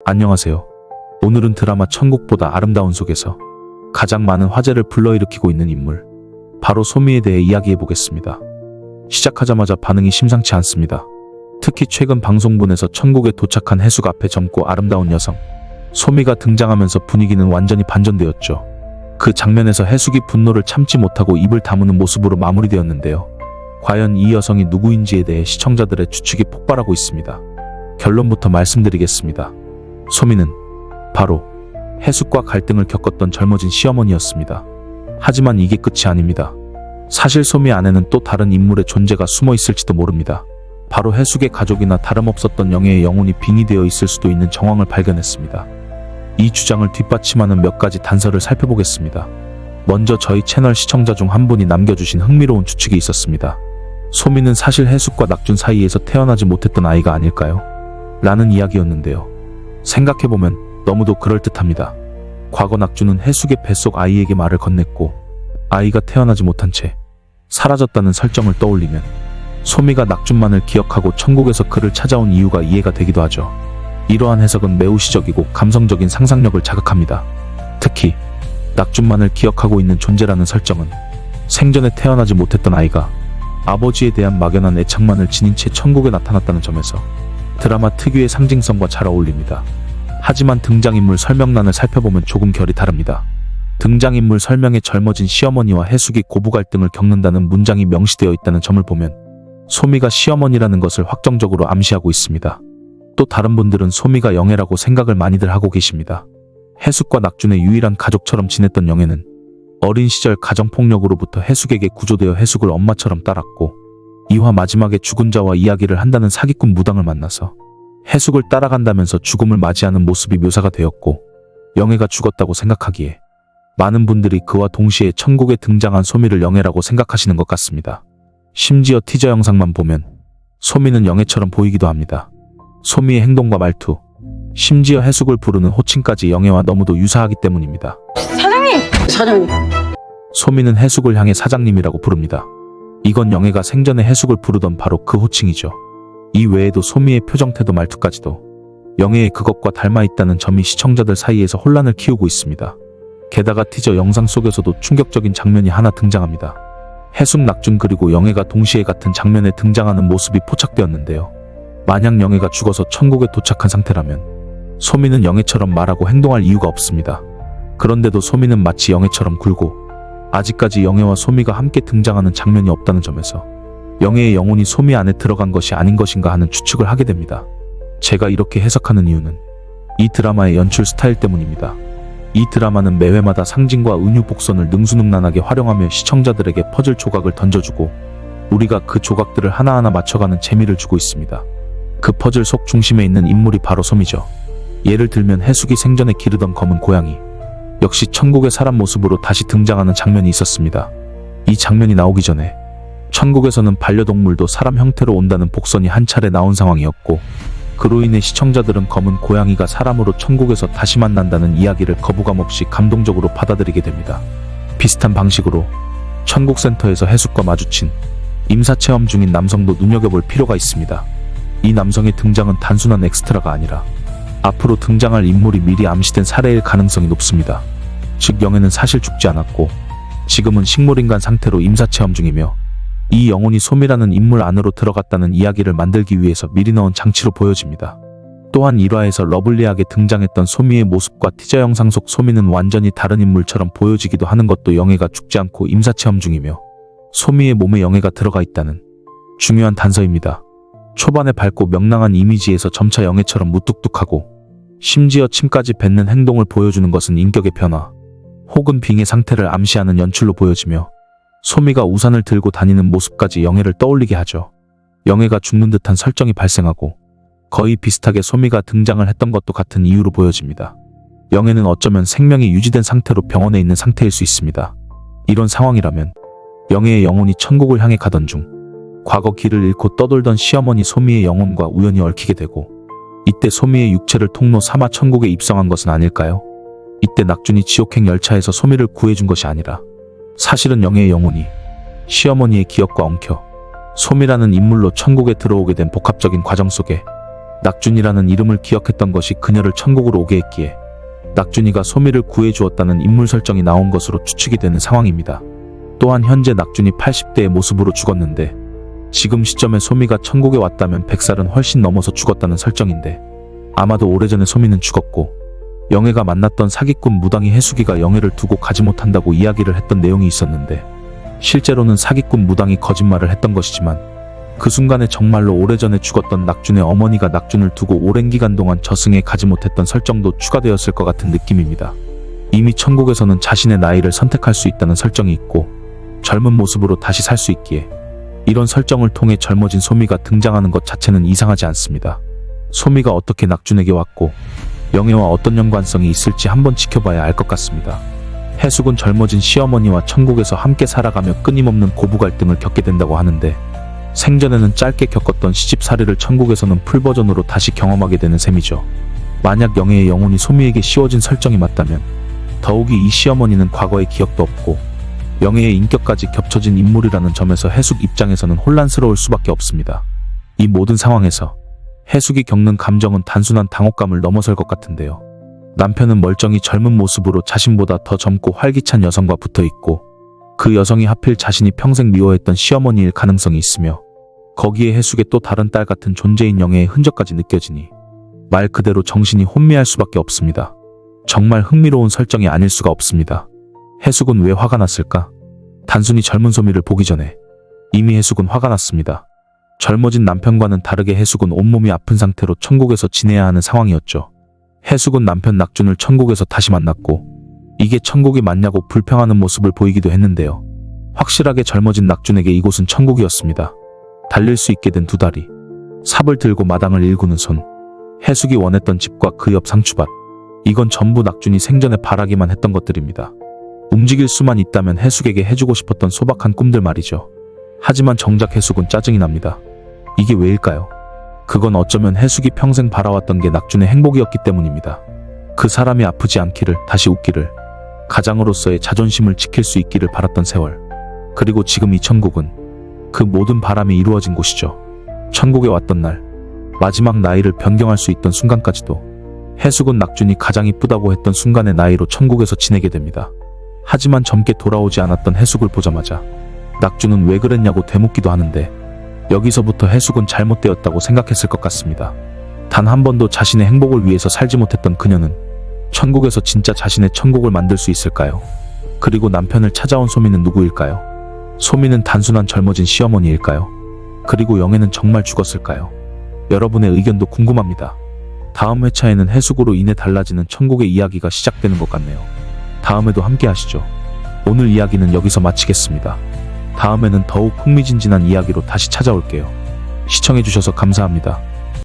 안녕하세요. 오늘은 드라마 천국보다 아름다운 속에서 가장 많은 화제를 불러일으키고 있는 인물, 바로 소미에 대해 이야기해보겠습니다. 시작하자마자 반응이 심상치 않습니다. 특히 최근 방송분에서 천국에 도착한 해숙 앞에 젊고 아름다운 여성 소미가 등장하면서 분위기는 완전히 반전되었죠. 그 장면에서 해숙이 분노를 참지 못하고 입을 다무는 모습으로 마무리되었는데요. 과연 이 여성이 누구인지에 대해 시청자들의 추측이 폭발하고 있습니다. 결론부터 말씀드리겠습니다. 소미는 바로 해숙과 갈등을 겪었던 젊어진 시어머니였습니다. 하지만 이게 끝이 아닙니다. 사실 소미 안에는 또 다른 인물의 존재가 숨어 있을지도 모릅니다. 바로 해숙의 가족이나 다름없었던 영예의 영혼이 빙의되어 있을 수도 있는 정황을 발견했습니다. 이 주장을 뒷받침하는 몇 가지 단서를 살펴보겠습니다. 먼저 저희 채널 시청자 중 한 분이 남겨주신 흥미로운 추측이 있었습니다. 소미는 사실 해숙과 낙준 사이에서 태어나지 못했던 아이가 아닐까요? 라는 이야기였는데요. 생각해보면 너무도 그럴듯합니다. 과거 낙준은 해숙의 뱃속 아이에게 말을 건넸고 아이가 태어나지 못한 채 사라졌다는 설정을 떠올리면 소미가 낙준만을 기억하고 천국에서 그를 찾아온 이유가 이해가 되기도 하죠. 이러한 해석은 매우 시적이고 감성적인 상상력을 자극합니다. 특히 낙준만을 기억하고 있는 존재라는 설정은 생전에 태어나지 못했던 아이가 아버지에 대한 막연한 애착만을 지닌 채 천국에 나타났다는 점에서 드라마 특유의 상징성과 잘 어울립니다. 하지만 등장인물 설명란을 살펴보면 조금 결이 다릅니다. 등장인물 설명에 젊어진 시어머니와 해숙이 고부 갈등을 겪는다는 문장이 명시되어 있다는 점을 보면 소미가 시어머니라는 것을 확정적으로 암시하고 있습니다. 또 다른 분들은 소미가 영애라고 생각을 많이들 하고 계십니다. 해숙과 낙준의 유일한 가족처럼 지냈던 영애는 어린 시절 가정폭력으로부터 해숙에게 구조되어 해숙을 엄마처럼 따랐고 이화 마지막에 죽은 자와 이야기를 한다는 사기꾼 무당을 만나서 해숙을 따라간다면서 죽음을 맞이하는 모습이 묘사가 되었고 영애가 죽었다고 생각하기에 많은 분들이 그와 동시에 천국에 등장한 소미를 영애라고 생각하시는 것 같습니다. 심지어 티저 영상만 보면 소미는 영애처럼 보이기도 합니다. 소미의 행동과 말투, 심지어 해숙을 부르는 호칭까지 영애와 너무도 유사하기 때문입니다. 사장님. 소미는 해숙을 향해 사장님이라고 부릅니다. 이건 영애가 생전에 해숙을 부르던 바로 그 호칭이죠. 이 외에도 소미의 표정, 태도, 말투까지도 영애의 그것과 닮아 있다는 점이 시청자들 사이에서 혼란을 키우고 있습니다. 게다가 티저 영상 속에서도 충격적인 장면이 하나 등장합니다. 해숙, 낙준 그리고 영애가 동시에 같은 장면에 등장하는 모습이 포착되었는데요. 만약 영애가 죽어서 천국에 도착한 상태라면 소미는 영애처럼 말하고 행동할 이유가 없습니다. 그런데도 소미는 마치 영애처럼 굴고 아직까지 영애와 소미가 함께 등장하는 장면이 없다는 점에서 영애의 영혼이 소미 안에 들어간 것이 아닌 것인가 하는 추측을 하게 됩니다. 제가 이렇게 해석하는 이유는 이 드라마의 연출 스타일 때문입니다. 이 드라마는 매회마다 상징과 은유 복선을 능수능란하게 활용하며 시청자들에게 퍼즐 조각을 던져주고 우리가 그 조각들을 하나하나 맞춰가는 재미를 주고 있습니다. 그 퍼즐 속 중심에 있는 인물이 바로 소미죠. 예를 들면 해숙이 생전에 기르던 검은 고양이, 역시 천국의 사람 모습으로 다시 등장하는 장면이 있었습니다. 이 장면이 나오기 전에 천국에서는 반려동물도 사람 형태로 온다는 복선이 한 차례 나온 상황이었고 그로 인해 시청자들은 검은 고양이가 사람으로 천국에서 다시 만난다는 이야기를 거부감 없이 감동적으로 받아들이게 됩니다. 비슷한 방식으로 천국센터에서 해숙과 마주친 임사체험 중인 남성도 눈여겨볼 필요가 있습니다. 이 남성의 등장은 단순한 엑스트라가 아니라 앞으로 등장할 인물이 미리 암시된 사례일 가능성이 높습니다. 즉 영애는 사실 죽지 않았고 지금은 식물인간 상태로 임사체험 중이며 이 영혼이 소미라는 인물 안으로 들어갔다는 이야기를 만들기 위해서 미리 넣은 장치로 보여집니다. 또한 1화에서 러블리하게 등장했던 소미의 모습과 티저 영상 속 소미는 완전히 다른 인물처럼 보여지기도 하는 것도 영애가 죽지 않고 임사체험 중이며 소미의 몸에 영애가 들어가 있다는 중요한 단서입니다. 초반에 밝고 명랑한 이미지에서 점차 영애처럼 무뚝뚝하고 심지어 침까지 뱉는 행동을 보여주는 것은 인격의 변화 혹은 빙의 상태를 암시하는 연출로 보여지며 소미가 우산을 들고 다니는 모습까지 영애를 떠올리게 하죠. 영애가 죽는 듯한 설정이 발생하고 거의 비슷하게 소미가 등장을 했던 것도 같은 이유로 보여집니다. 영애는 어쩌면 생명이 유지된 상태로 병원에 있는 상태일 수 있습니다. 이런 상황이라면 영애의 영혼이 천국을 향해 가던 중 과거 길을 잃고 떠돌던 시어머니 소미의 영혼과 우연히 얽히게 되고 이때 소미의 육체를 통로 삼아 천국에 입성한 것은 아닐까요? 이때 낙준이 지옥행 열차에서 소미를 구해준 것이 아니라 사실은 영애의 영혼이 시어머니의 기억과 엉켜 소미라는 인물로 천국에 들어오게 된 복합적인 과정 속에 낙준이라는 이름을 기억했던 것이 그녀를 천국으로 오게 했기에 낙준이가 소미를 구해주었다는 인물 설정이 나온 것으로 추측이 되는 상황입니다. 또한 현재 낙준이 80대의 모습으로 죽었는데 지금 시점에 소미가 천국에 왔다면 100살은 훨씬 넘어서 죽었다는 설정인데 아마도 오래전에 소미는 죽었고 영애가 만났던 사기꾼 무당이 해숙이가 영애를 두고 가지 못한다고 이야기를 했던 내용이 있었는데 실제로는 사기꾼 무당이 거짓말을 했던 것이지만 그 순간에 정말로 오래전에 죽었던 낙준의 어머니가 낙준을 두고 오랜 기간 동안 저승에 가지 못했던 설정도 추가되었을 것 같은 느낌입니다. 이미 천국에서는 자신의 나이를 선택할 수 있다는 설정이 있고 젊은 모습으로 다시 살 수 있기에 이런 설정을 통해 젊어진 소미가 등장하는 것 자체는 이상하지 않습니다. 소미가 어떻게 낙준에게 왔고 영애와 어떤 연관성이 있을지 한번 지켜봐야 알 것 같습니다. 해숙은 젊어진 시어머니와 천국에서 함께 살아가며 끊임없는 고부 갈등을 겪게 된다고 하는데 생전에는 짧게 겪었던 시집살이를 천국에서는 풀버전으로 다시 경험하게 되는 셈이죠. 만약 영애의 영혼이 소미에게 씌워진 설정이 맞다면 더욱이 이 시어머니는 과거의 기억도 없고 영애의 인격까지 겹쳐진 인물이라는 점에서 해숙 입장에서는 혼란스러울 수밖에 없습니다. 이 모든 상황에서 해숙이 겪는 감정은 단순한 당혹감을 넘어설 것 같은데요. 남편은 멀쩡히 젊은 모습으로 자신보다 더 젊고 활기찬 여성과 붙어있고 그 여성이 하필 자신이 평생 미워했던 시어머니일 가능성이 있으며 거기에 해숙의 또 다른 딸 같은 존재인 영애의 흔적까지 느껴지니 말 그대로 정신이 혼미할 수밖에 없습니다. 정말 흥미로운 설정이 아닐 수가 없습니다. 해숙은 왜 화가 났을까? 단순히 젊은 소미를 보기 전에 이미 해숙은 화가 났습니다. 젊어진 남편과는 다르게 해숙은 온몸이 아픈 상태로 천국에서 지내야 하는 상황이었죠. 해숙은 남편 낙준을 천국에서 다시 만났고 이게 천국이 맞냐고 불평하는 모습을 보이기도 했는데요. 확실하게 젊어진 낙준에게 이곳은 천국이었습니다. 달릴 수 있게 된 두 다리, 삽을 들고 마당을 일구는 손, 해숙이 원했던 집과 그 옆 상추밭, 이건 전부 낙준이 생전에 바라기만 했던 것들입니다. 움직일 수만 있다면 해숙에게 해주고 싶었던 소박한 꿈들 말이죠. 하지만 정작 해숙은 짜증이 납니다. 이게 왜일까요? 그건 어쩌면 해숙이 평생 바라왔던 게 낙준의 행복이었기 때문입니다. 그 사람이 아프지 않기를, 다시 웃기를, 가장으로서의 자존심을 지킬 수 있기를 바랐던 세월. 그리고 지금 이 천국은 그 모든 바람이 이루어진 곳이죠. 천국에 왔던 날, 마지막 나이를 변경할 수 있던 순간까지도 해숙은 낙준이 가장 이쁘다고 했던 순간의 나이로 천국에서 지내게 됩니다. 하지만 젊게 돌아오지 않았던 해숙을 보자마자 낙준은 왜 그랬냐고 되묻기도 하는데 여기서부터 해숙은 잘못되었다고 생각했을 것 같습니다. 단 한 번도 자신의 행복을 위해서 살지 못했던 그녀는 천국에서 진짜 자신의 천국을 만들 수 있을까요? 그리고 남편을 찾아온 소미는 누구일까요? 소미는 단순한 젊어진 시어머니일까요? 그리고 영애는 정말 죽었을까요? 여러분의 의견도 궁금합니다. 다음 회차에는 해숙으로 인해 달라지는 천국의 이야기가 시작되는 것 같네요. 다음에도 함께 하시죠. 오늘 이야기는 여기서 마치겠습니다. 다음에는 더욱 흥미진진한 이야기로 다시 찾아올게요. 시청해주셔서 감사합니다.